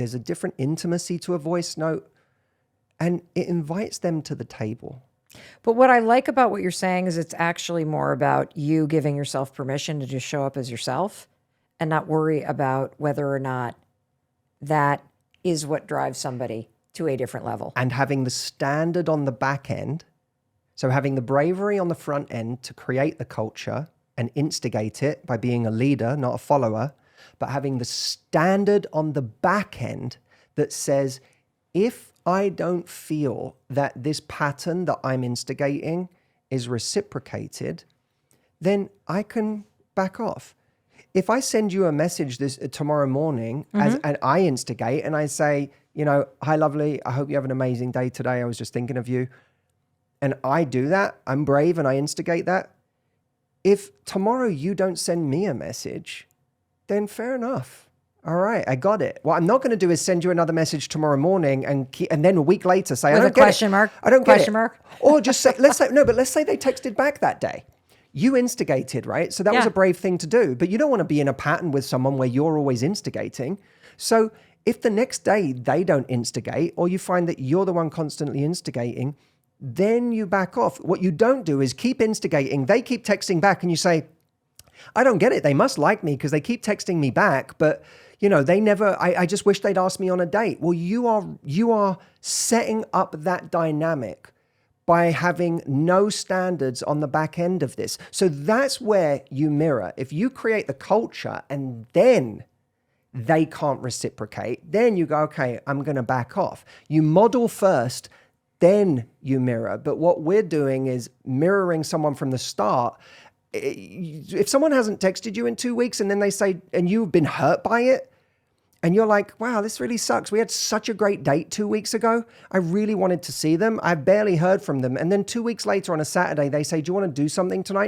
There's a different intimacy to a voice note, and it invites them to the table. But what I like about what you're saying is it's actually more about you giving yourself permission to just show up as yourself and not worry about whether or not that is what drives somebody to a different level. And having the standard on the back end, so having the bravery on the front end to create the culture and instigate it by being a leader, not a follower, but having the standard on the back end that says, if I don't feel that this pattern that I'm instigating is reciprocated, then I can back off. If I send you a message tomorrow morning and I instigate and I say, hi, lovely, I hope you have an amazing day today. I was just thinking of you. And I do that, I'm brave and I instigate that. If tomorrow you don't send me a message, then fair enough. All right, I got it. What I'm not going to do is send you another message tomorrow morning and then a week later say, I don't get it. Question mark? I don't get it. Question mark? Or just say, let's say they texted back that day. You instigated, right? So that was a brave thing to do, but you don't want to be in a pattern with someone where you're always instigating. So if the next day they don't instigate, or you find that you're the one constantly instigating, then you back off. What you don't do is keep instigating. They keep texting back and you say, I don't get it. They must like me because they keep texting me back, but they never, I just wish they'd asked me on a date. Well, you are setting up that dynamic by having no standards on the back end of this. So that's where you mirror. If you create the culture and then they can't reciprocate, then you go, okay, I'm going to back off. You model first, then you mirror. But what we're doing is mirroring someone from the start. If someone hasn't texted you in 2 weeks and then they say, and you've been hurt by it, and you're like, wow, this really sucks. We had such a great date 2 weeks ago. I really wanted to see them. I barely heard from them. And then 2 weeks later on a Saturday, they say, do you want to do something tonight?